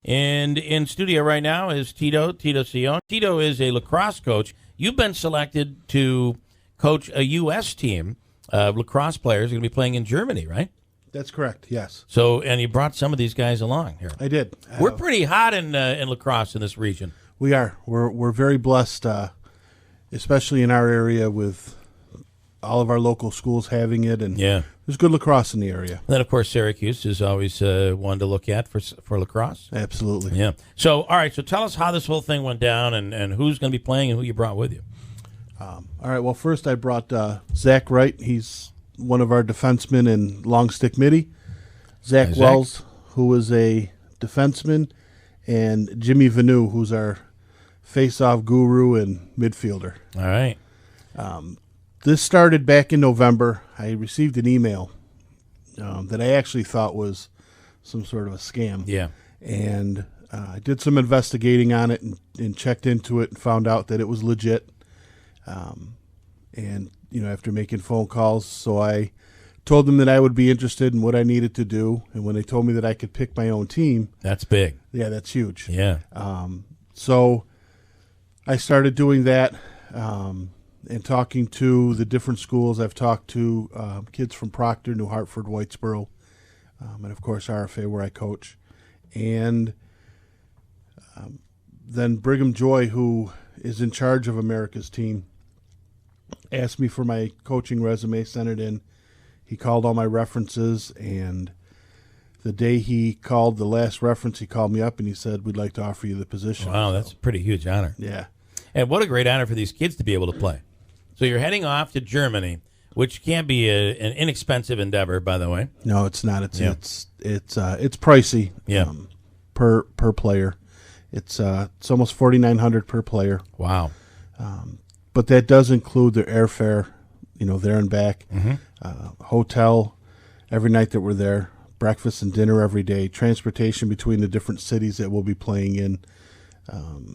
And in studio right now is Tito Seoane. Tito is a lacrosse coach. You've been selected to coach a U.S. team of lacrosse players who are going to be playing in Germany, right? That's correct, yes. So, and you brought some of these guys along here. I did. We're pretty hot in lacrosse in this region. We are. We're very blessed, especially in our area with all of our local schools having it, and there's good lacrosse in the area. And then, of course, Syracuse is always one to look at for lacrosse. Absolutely. Yeah. So, all right, so tell us how this whole thing went down and who's going to be playing and who you brought with you. All right, well, first I brought Zach Wright. He's one of our defensemen in long stick midi. Zach Wells, who is a defenseman, and Jimmy Vanu, who's our face-off guru and midfielder. All right. This started back in November. I received an email that I actually thought was some sort of a scam. Yeah. And I did some investigating on it and checked into it and found out that it was legit. And, after making phone calls, so I told them that I would be interested in what I needed to do. And when they told me that I could pick my own team. That's big. Yeah, that's huge. Yeah. So I started doing that and talking to the different schools. I've talked to kids from Proctor, New Hartford, Whitesboro, and, of course, RFA, where I coach. And then Brigham Joy, who is in charge of America's team, asked me for my coaching resume, sent it in. He called all my references, and the day he called the last reference, he called me up and he said, "We'd like to offer you the position." Wow, that's a pretty huge honor. Yeah. And what a great honor for these kids to be able to play. So you're heading off to Germany, which can be an inexpensive endeavor, by the way. No, it's not. It's pricey. Yeah. Per player. It's almost $4,900 per player. Wow. But that does include their airfare, there and back, hotel every night that we're there, breakfast and dinner every day, transportation between the different cities that we'll be playing in,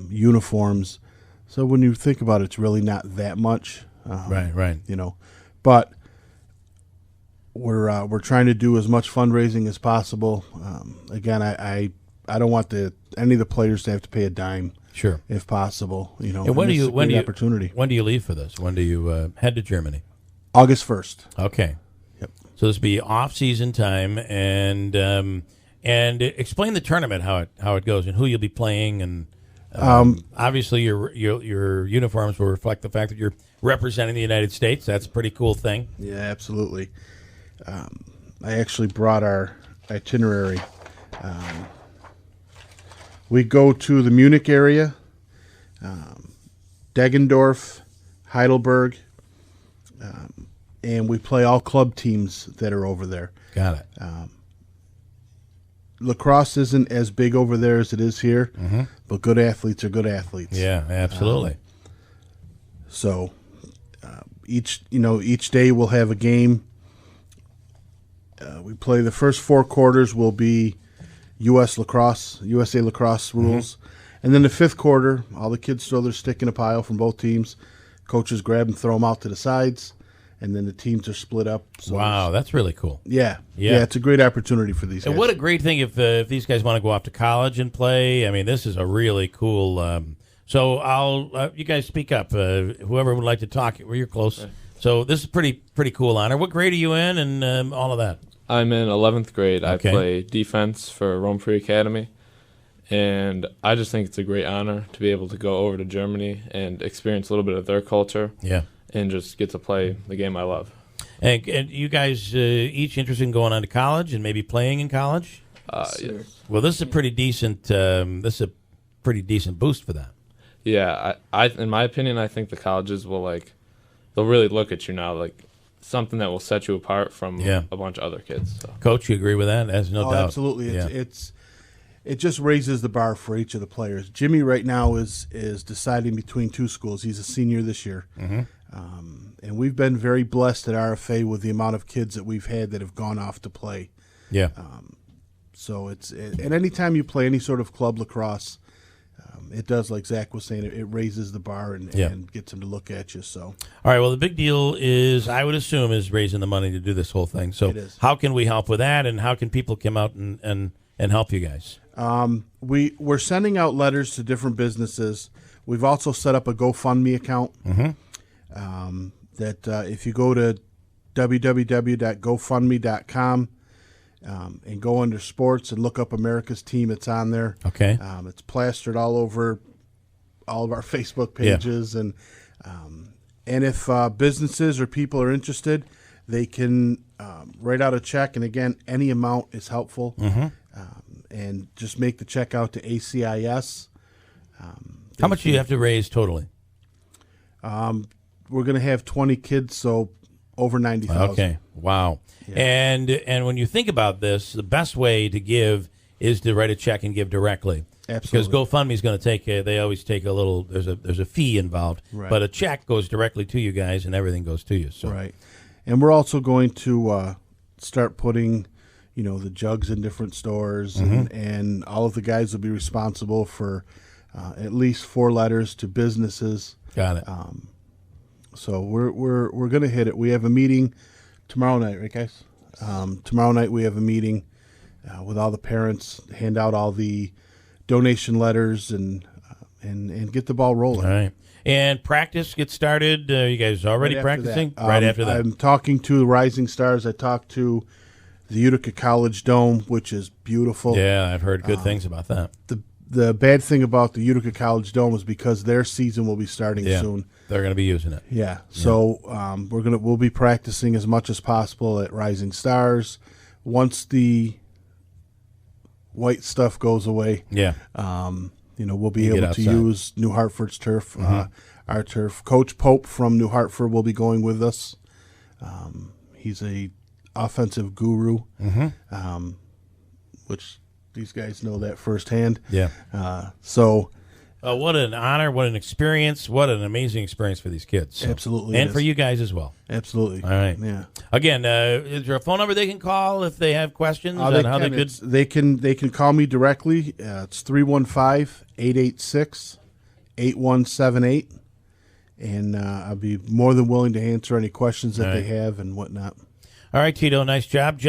uniforms. So when you think about it, it's really not that much. Right. But we're trying to do as much fundraising as possible. Again, I don't want any of the players to have to pay a dime. Sure, if possible. And when do you opportunity? When do you leave for this? When do you head to Germany? August 1st. Okay. Yep. So this will be off-season time, and explain the tournament, how it goes, and who you'll be playing, and obviously your uniforms will reflect the fact that you're representing the United States. That's a pretty cool thing. Yeah, absolutely. I actually brought our itinerary. We go to the Munich area, Deggendorf, Heidelberg, and we play all club teams that are over there. Got it. Lacrosse isn't as big over there as it is here, but good athletes are good athletes. Yeah, absolutely. So each day we'll have a game. We play the first 4 quarters will be USA lacrosse rules. And then the 5th quarter, all the kids throw their stick in a pile from both teams. Coaches grab and throw them out to the sides, and then the teams are split up. So wow, that's really cool. Yeah, it's a great opportunity for these guys. And what a great thing if these guys want to go off to college and play. I mean, this is a really cool. So I'll you guys speak up. Whoever would like to talk, you're close. So this is pretty cool honor. What grade are you in, and all of that? I'm in 11th grade. Okay. I play defense for Rome Free Academy, and I just think it's a great honor to be able to go over to Germany and experience a little bit of their culture. Yeah. And just get to play the game I love. And you guys each interested in going on to college and maybe playing in college? Yes. Well, this is a pretty decent. Boost for that. Yeah, I in my opinion, I think the colleges will they'll really look at you now like something that will set you apart from a bunch of other kids. So. Coach, you agree with that? There's no doubt. Absolutely. It just raises the bar for each of the players. Jimmy right now is deciding between 2 schools. He's a senior this year. And we've been very blessed at RFA with the amount of kids that we've had that have gone off to play. Yeah. So and anytime you play any sort of club lacrosse, it does, like Zach was saying, it raises the bar and gets them to look at you. So, all right. Well, the big deal is, I would assume, is raising the money to do this whole thing. So, how can we help with that, and how can people come out and help you guys? We're sending out letters to different businesses. We've also set up a GoFundMe account. That if you go to www.gofundme.com and go under sports and look up America's Team, it's on there. Okay. It's plastered all over all of our Facebook pages, and if businesses or people are interested, they can write out a check, and again, any amount is helpful. And just make the check out to ACIS. How much do you have to raise totally? We're going to have 20 kids, so over 90,000. Okay, wow. Yeah. And when you think about this, the best way to give is to write a check and give directly. Absolutely. Because GoFundMe is going to take they always take a little. There's a fee involved, right. But a check goes directly to you guys, and everything goes to you. So. Right, and we're also going to start putting, the jugs in different stores, and all of the guys will be responsible for at least 4 letters to businesses. Got it. So we're going to hit it. We have a meeting tomorrow night, right, guys? Tomorrow night we have a meeting with all the parents, hand out all the donation letters, and get the ball rolling. All right. And practice gets started. You guys already right practicing? Right after that. I'm talking to the Rising Stars. I talked to the Utica College Dome, which is beautiful. Yeah, I've heard good things about that. The bad thing about the Utica College Dome is because their season will be starting soon. They're going to be using it. Yeah. So we'll be practicing as much as possible at Rising Stars. Once the white stuff goes away, we'll be able to use New Hartford's turf, our turf. Coach Pope from New Hartford will be going with us. He's a offensive guru, which these guys know that firsthand. Yeah. What an honor, what an experience, what an amazing experience for these kids. So. Absolutely. And for you guys as well. Absolutely. All right. Yeah. Again, is there a phone number they can call if they have questions on how they could? They can call me directly. It's 315-886-8178. And I'll be more than willing to answer any questions that they have and whatnot. All right, Tito, nice job. Jeff.